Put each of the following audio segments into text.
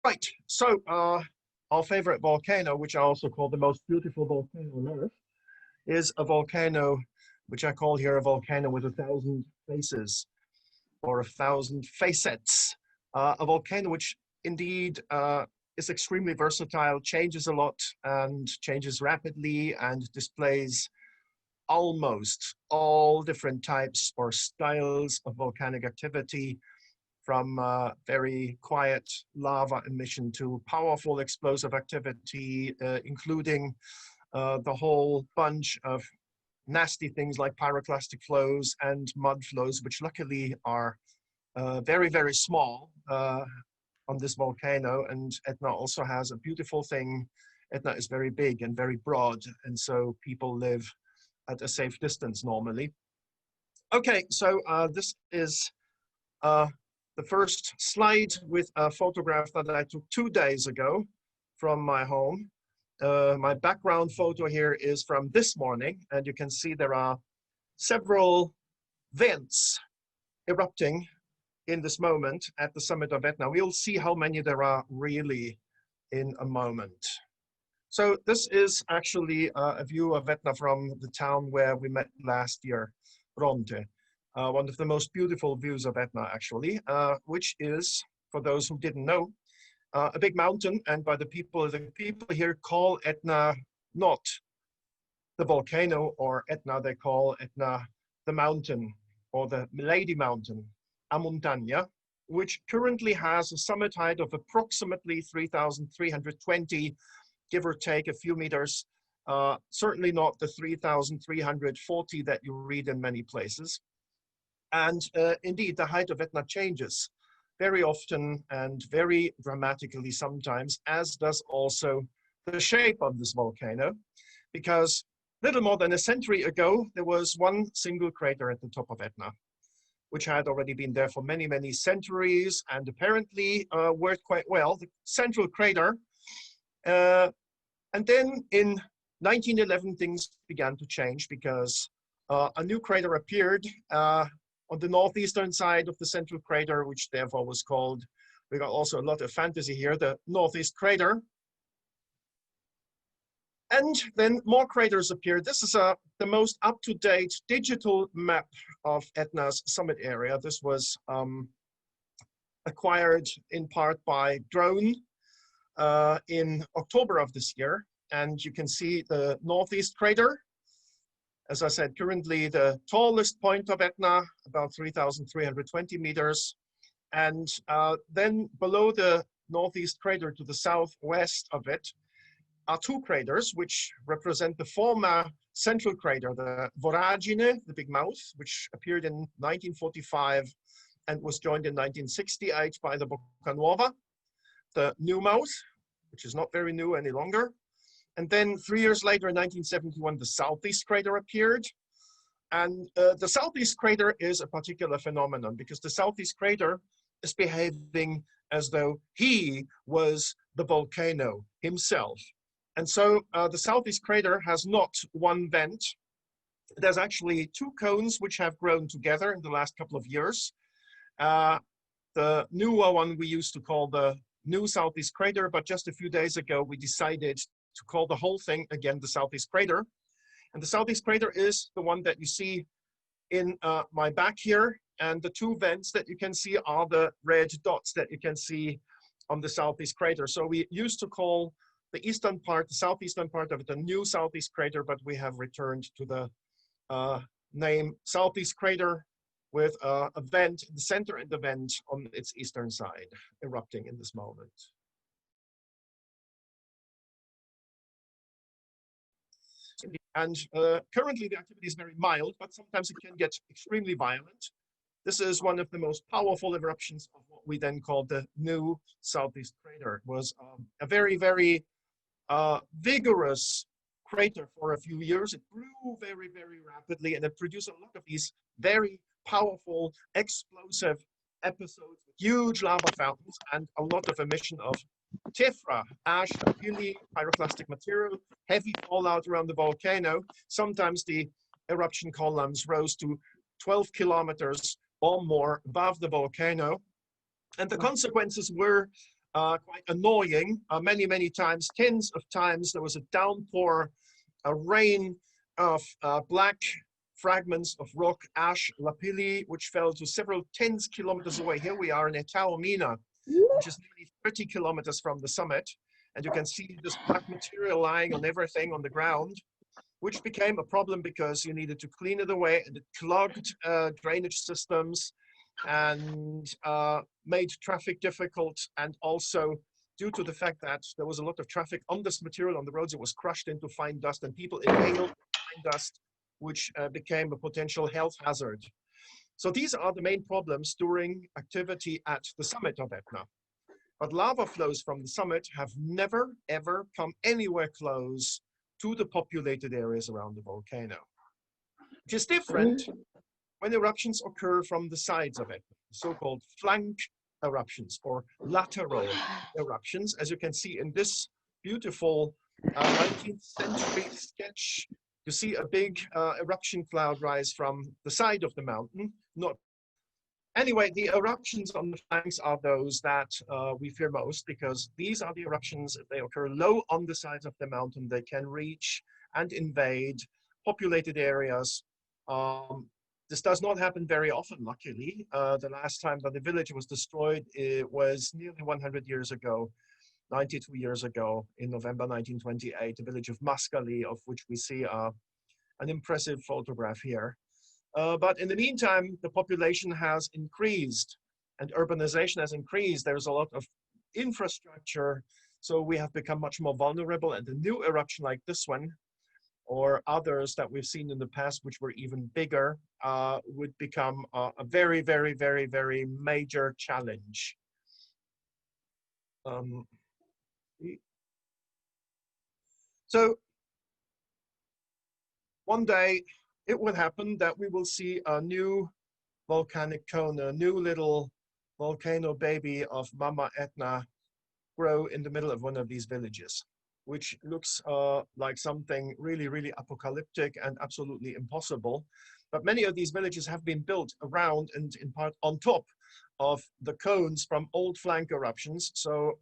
Right, so our favorite volcano, which I also call the most beautiful volcano on Earth, is a volcano which I call here a volcano with 1,000 faces or 1,000 facets. A volcano which indeed is extremely versatile, changes a lot and changes rapidly and displays almost all different types or styles of volcanic activity, from very quiet lava emission to powerful explosive activity, including the whole bunch of nasty things like pyroclastic flows and mud flows, which luckily are very, very small on this volcano. And Etna also has a beautiful thing. Etna is very big and very broad, and so people live at a safe distance normally. Okay, so this is the first slide with a photograph that I took 2 days ago from my home. My background photo here is from this morning, and you can see there are several vents erupting in this moment at the summit of Etna. We'll see how many there are really in a moment. So this is actually a view of Etna from the town where we met last year, Grande. One of the most beautiful views of Etna, actually, which is, for those who didn't know, a big mountain. And by the people here call Etna not the volcano or Etna, they call Etna the mountain or the Lady Mountain, a Montagna, which currently has a summit height of approximately 3,320, give or take a few meters. Certainly not the 3,340 that you read in many places. And indeed, the height of Etna changes very often and very dramatically sometimes, as does also the shape of this volcano, because little more than a century ago, there was one single crater at the top of Etna, which had already been there for many, many centuries and apparently worked quite well, the central crater. And then in 1911, things began to change because a new crater appeared on the northeastern side of the central crater, which therefore was called, we got also a lot of fantasy here, the Northeast Crater. And then more craters appeared. This is the most up-to-date digital map of Etna's summit area. This was acquired in part by drone in October of this year. And you can see the Northeast Crater. As I said, currently the tallest point of Etna, about 3,320 meters. And then below the Northeast Crater to the southwest of it are two craters, which represent the former central crater, the Voragine, the big mouth, which appeared in 1945 and was joined in 1968 by the Bocca Nuova, the new mouth, which is not very new any longer. And then 3 years later, in 1971, the Southeast Crater appeared. And the Southeast Crater is a particular phenomenon because the Southeast Crater is behaving as though he was the volcano himself. And so the Southeast Crater has not one vent. There's actually two cones which have grown together in the last couple of years. The newer one we used to call the New Southeast Crater, but just a few days ago, we decided to call the whole thing again the Southeast Crater. And the Southeast Crater is the one that you see in my back here. And the two vents that you can see are the red dots that you can see on the Southeast Crater. So we used to call the eastern part, the southeastern part of it, the New Southeast Crater, but we have returned to the name Southeast Crater with a vent in the center and the vent on its eastern side erupting in this moment. And currently the activity is very mild, but sometimes it can get extremely violent. This is one of the most powerful eruptions of what we then call the New Southeast Crater. It was a very, very vigorous crater for a few years. It grew very, very rapidly, and it produced a lot of these very powerful, explosive episodes with huge lava fountains and a lot of emission of tephra, ash, hilly, pyroclastic material, heavy fallout around the volcano. Sometimes the eruption columns rose to 12 kilometers or more above the volcano. And the consequences were quite annoying. Many times, tens of times, there was a downpour, a rain of black fragments of rock, ash, lapilli, which fell to several tens kilometers away. Here we are in Taormina, which is nearly 30 kilometers from the summit. And you can see this black material lying on everything on the ground, which became a problem because you needed to clean it away, and it clogged drainage systems and made traffic difficult. And also, due to the fact that there was a lot of traffic on this material on the roads, it was crushed into fine dust, and people inhaled fine dust, which became a potential health hazard. So these are the main problems during activity at the summit of Etna. But lava flows from the summit have never, ever come anywhere close to the populated areas around the volcano, which is different when eruptions occur from the sides of it, so-called flank eruptions or lateral eruptions, as you can see in this beautiful 19th century sketch. You see a big eruption cloud rise from the side of the mountain. Anyway, the eruptions on the flanks are those that we fear most, because these are the eruptions. If they occur low on the sides of the mountain, they can reach and invade populated areas. This does not happen very often, luckily. The last time that the village was destroyed, it was nearly 100 years ago, 92 years ago, in November 1928, the village of Mascali, of which we see an impressive photograph here. But in the meantime, the population has increased and urbanization has increased. There's a lot of infrastructure, so we have become much more vulnerable, and a new eruption like this one, or others that we've seen in the past, which were even bigger, would become a very, very, very, very major challenge. So one day it will happen that we will see a new volcanic cone, a new little volcano baby of Mama Etna grow in the middle of one of these villages, which looks like something really, really apocalyptic and absolutely impossible. But many of these villages have been built around and in part on top of the cones from old flank eruptions. So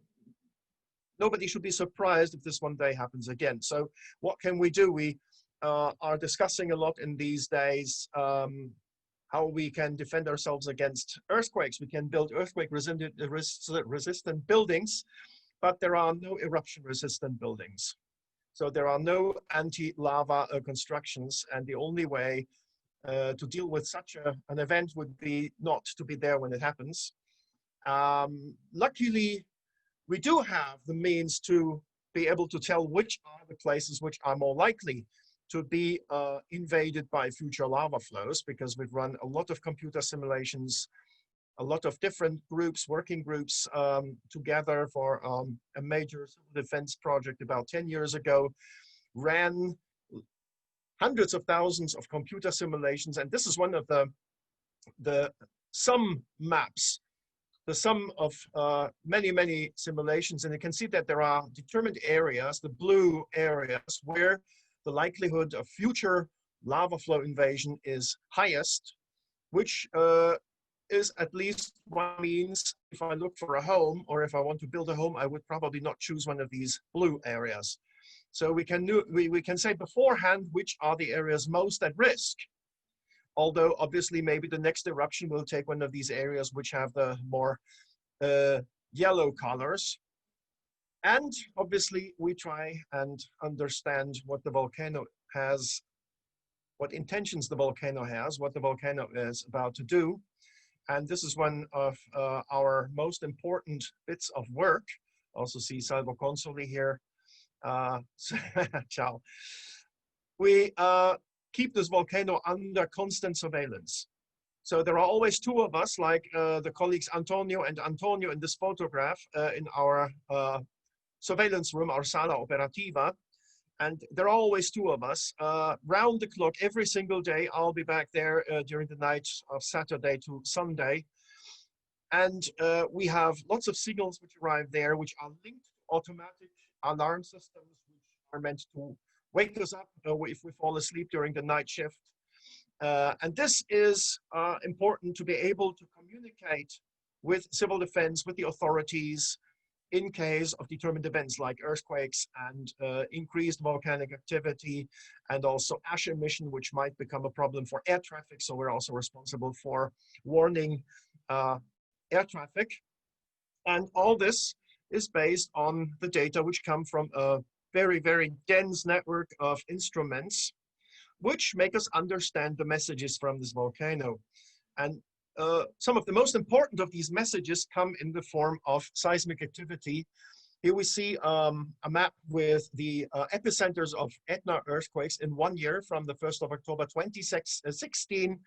nobody should be surprised if this one day happens again. So what can we do? We are discussing a lot in these days how we can defend ourselves against earthquakes. We can build earthquake-resistant buildings, but there are no eruption-resistant buildings. So there are no anti-lava constructions, and the only way to deal with such an event would be not to be there when it happens. Luckily, we do have the means to be able to tell which are the places which are more likely to be invaded by future lava flows, because we've run a lot of computer simulations, a lot of different groups, working groups together for a major civil defense project about 10 years ago, ran hundreds of thousands of computer simulations. And this is one of the sum maps, the sum of many, many simulations. And you can see that there are determined areas, the blue areas, where the likelihood of future lava flow invasion is highest, which is at least one means if I look for a home, or if I want to build a home, I would probably not choose one of these blue areas. So we can say beforehand which are the areas most at risk. Although obviously maybe the next eruption will take one of these areas which have the more yellow colors. And obviously we try and understand what the volcano has, what intentions the volcano has, what the volcano is about to do. And this is one of our most important bits of work. Also see Salvo Consoli here. Ciao. We keep this volcano under constant surveillance. So there are always two of us, like the colleagues Antonio and Antonio in this photograph in our surveillance room, our sala operativa. And there are always two of us round the clock every single day. I'll be back there during the night of Saturday to Sunday. And we have lots of signals which arrive there, which are linked to automatic alarm systems, which are meant to wake us up if we fall asleep during the night shift. And this is important to be able to communicate with civil defense, with the authorities, in case of determined events like earthquakes and increased volcanic activity, and also ash emission, which might become a problem for air traffic. So we're also responsible for warning air traffic. And all this is based on the data which come from a very, very dense network of instruments, which make us understand the messages from this volcano. And some of the most important of these messages come in the form of seismic activity. Here we see a map with the epicenters of Etna earthquakes in 1 year, from the 1st of October 2016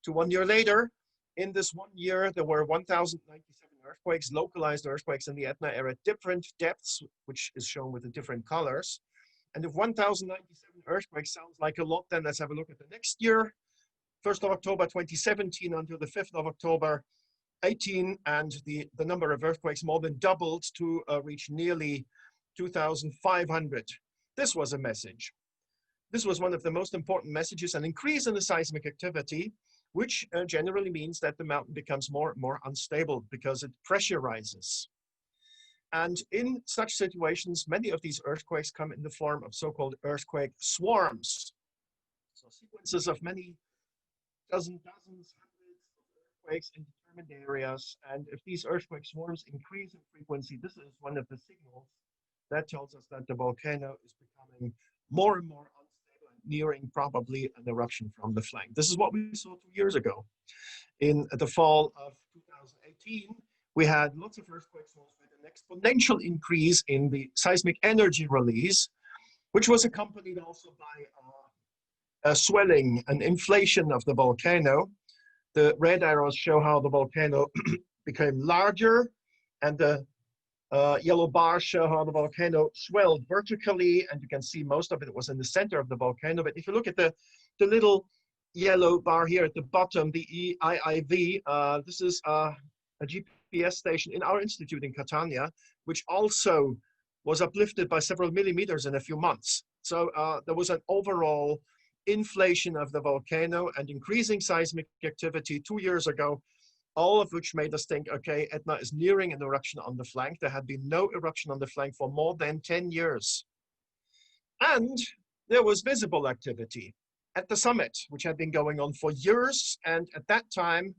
to 1 year later. In this 1 year, there were 1,097 earthquakes, localized earthquakes in the Etna area at different depths, which is shown with the different colors. And if 1,097 earthquakes sounds like a lot, then let's have a look at the next year. 1st of October 2017 until the 5th of October 18, and the number of earthquakes more than doubled to reach nearly 2,500. This was a message. This was one of the most important messages, an increase in the seismic activity, which generally means that the mountain becomes more and more unstable because it pressurizes. And in such situations, many of these earthquakes come in the form of so-called earthquake swarms. So sequences of many dozens, hundreds of earthquakes in determined areas. And if these earthquake swarms increase in frequency, this is one of the signals that tells us that the volcano is becoming more and more unstable and nearing probably an eruption from the flank. This is what we saw 2 years ago. In the fall of 2018, we had lots of earthquake swarms with an exponential increase in the seismic energy release, which was accompanied also by a swelling, an inflation of the volcano. The red arrows show how the volcano became larger, and the yellow bars show how the volcano swelled vertically, and you can see most of it was in the center of the volcano. But if you look at the little yellow bar here at the bottom, the IIV, this is a GPS station in our institute in Catania, which also was uplifted by several millimeters in a few months. So there was an overall inflation of the volcano and increasing seismic activity 2 years ago, all of which made us think, okay, Etna is nearing an eruption on the flank. There had been no eruption on the flank for more than 10 years. And there was visible activity at the summit, which had been going on for years. And at that time,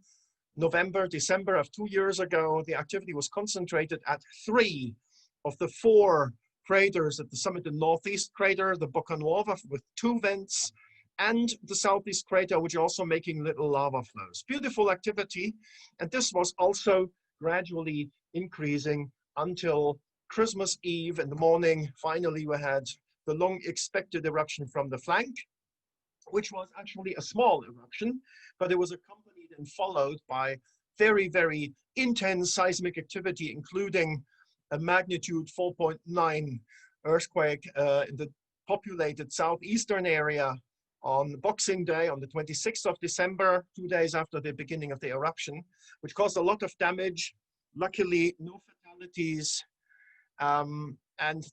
November, December of 2 years ago, the activity was concentrated at 3 of the 4 craters at the summit: the northeast crater, the Boca Nuova with 2 vents, and the southeast crater, which are also making little lava flows. Beautiful activity. And this was also gradually increasing until Christmas Eve in the morning. Finally, we had the long expected eruption from the flank, which was actually a small eruption, but it was accompanied and followed by very, very intense seismic activity, including a magnitude 4.9 earthquake in the populated southeastern area on Boxing Day, on the 26th of December, 2 days after the beginning of the eruption, which caused a lot of damage. Luckily, no fatalities, and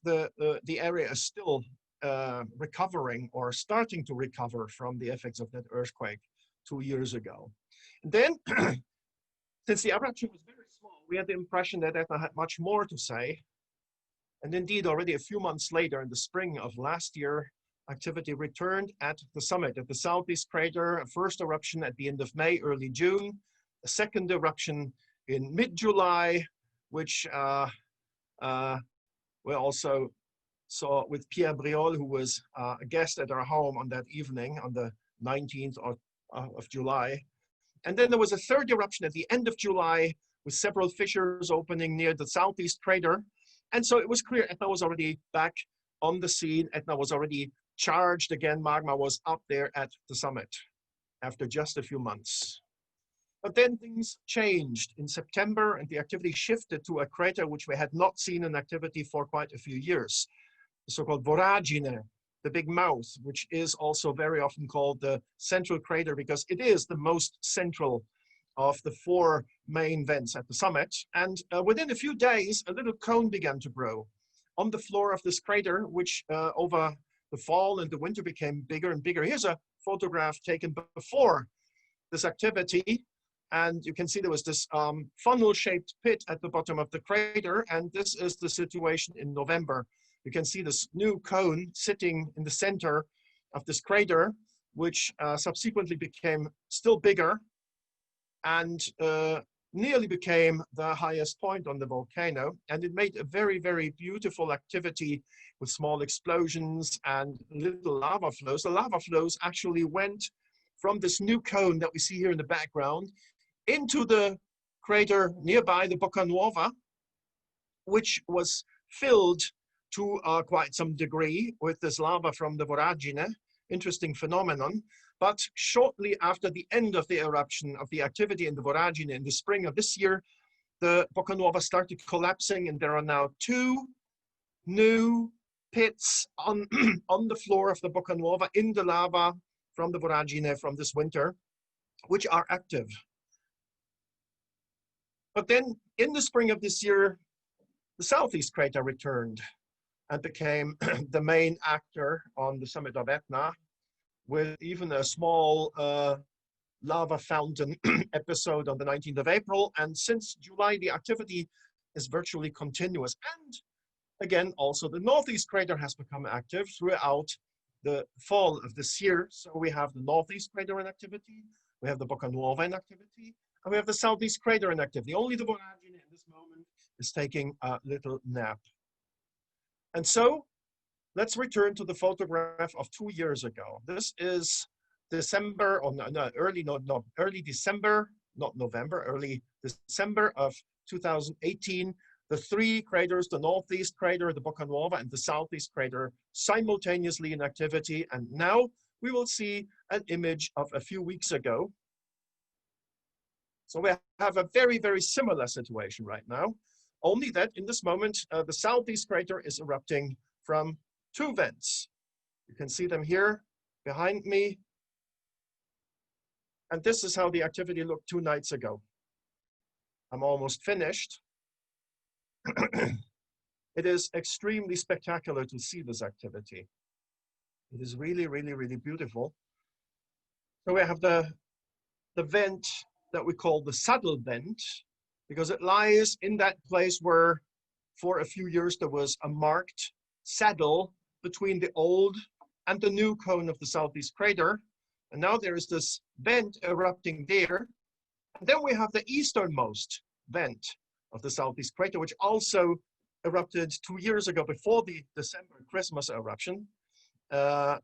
the area is still recovering or starting to recover from the effects of that earthquake 2 years ago. And then, since the eruption was very small, we had the impression that Etna had much more to say. And indeed, already a few months later, in the spring of last year, activity returned at the summit, at the southeast crater. A first eruption at the end of May, early June. A second eruption in mid-July, which we also saw with Pierre Briol, who was a guest at our home on that evening, on the 19th of July. And then there was a third eruption at the end of July, with several fissures opening near the southeast crater. And so it was clear Etna was already back on the scene. Etna was already charged again. Magma was up there at the summit after just a few months. But then things changed in September, and the activity shifted to a crater which we had not seen in activity for quite a few years, the so-called voragine, the big mouth, which is also very often called the central crater because it is the most central of the 4 main vents at the summit. And within a few days, a little cone began to grow on the floor of this crater, which over the fall and the winter became bigger and bigger. Here's a photograph taken before this activity. And you can see there was this funnel-shaped pit at the bottom of the crater, and this is the situation in November. You can see this new cone sitting in the center of this crater, which subsequently became still bigger and nearly became the highest point on the volcano. And it made a very, very beautiful activity with small explosions and little lava flows. The lava flows actually went from this new cone that we see here in the background into the crater nearby, the Bocca Nuova, which was filled to quite some degree with this lava from the voragine. Interesting phenomenon. But shortly after the end of the eruption of the activity in the voragine in the spring of this year, the Bocca Nuova started collapsing, and there are now 2 new pits on, on the floor of the Bocca Nuova in the lava from the voragine from this winter, which are active. But then in the spring of this year, the southeast crater returned and became the main actor on the summit of Etna, with even a small lava fountain episode on the 19th of April. And since July, the activity is virtually continuous. And again, also the northeast crater has become active throughout the fall of this year. So we have the northeast crater in activity, we have the Bocca Nuova in activity, and we have the southeast crater in activity. Only the voragine in this moment is taking a little nap. And so let's return to the photograph of 2 years ago. This is December, or no, early December, not November, early December of 2018. The 3 craters, the northeast crater, the Bocca Nuova, and the southeast crater, simultaneously in activity. And now we will see an image of a few weeks ago. So we have a very, very similar situation right now, only that in this moment, the southeast crater is erupting from 2 vents. You can see them here behind me. And this is how the activity looked 2 nights ago. I'm almost finished. It is extremely spectacular to see this activity. It is really, really, really beautiful. So we have the vent that we call the saddle vent, because it lies in that place where for a few years there was a marked saddle between the old and the new cone of the southeast crater. And now there is this vent erupting there. And then we have the easternmost vent of the southeast crater, which also erupted 2 years ago before the December Christmas eruption. So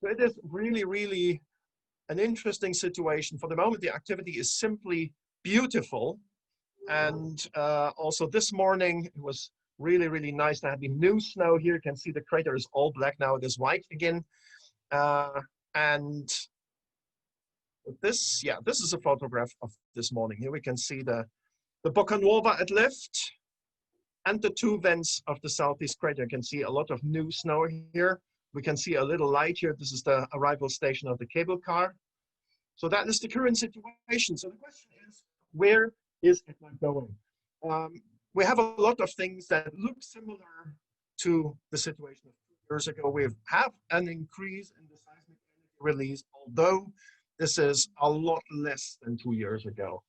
it is really, really an interesting situation. For the moment, the activity is simply beautiful. And also this morning, it was really, really nice to have the new snow here. You can see the crater is all black now, it is white again. And this, yeah, this is a photograph of this morning. Here we can see the Bocca Nuova at left and the 2 vents of the southeast crater. You can see a lot of new snow here. We can see a little light here. This is the arrival station of the cable car. So that is the current situation. So the question is, where is Etna going? We have a lot of things that look similar to the situation of 2 years ago. We have an increase in the seismic energy release, although this is a lot less than 2 years ago.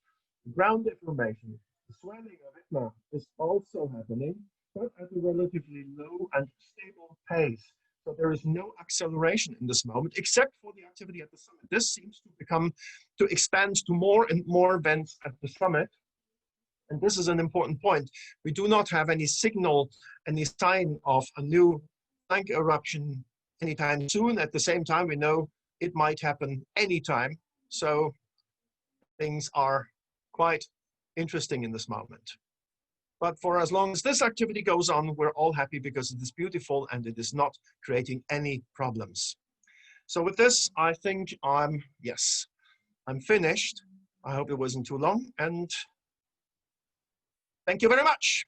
Ground deformation, the swelling of Etna is also happening, but at a relatively low and stable pace. So there is no acceleration in this moment, except for the activity at the summit. This seems to expand to more and more vents at the summit. And this is an important point. We do not have any signal, any sign of a new flank eruption anytime soon. At the same time, we know it might happen anytime. So things are quite interesting in this moment. But for as long as this activity goes on, we're all happy because it is beautiful and it is not creating any problems. So with this, I think I'm finished. I hope it wasn't too long, and thank you very much.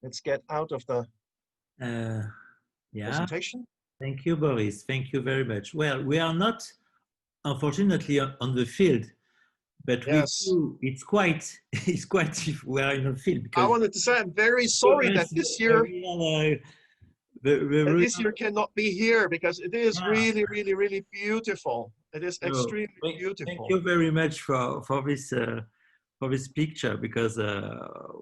Let's get out of the presentation. Thank you, Boris. Thank you very much. Well, we are not, unfortunately, on the field, but yes, it's quite if we are in the field. I wanted to say I'm very sorry that this year this year cannot be here, because it is really, really, really beautiful. It is So, extremely thank beautiful. you very much for this picture, because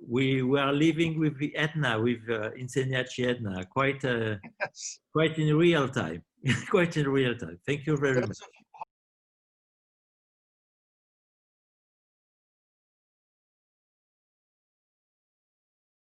we are living with the Etna, with Insegnaci Etna, quite Yes. quite in real time, quite in real time. Thank you very much. Those of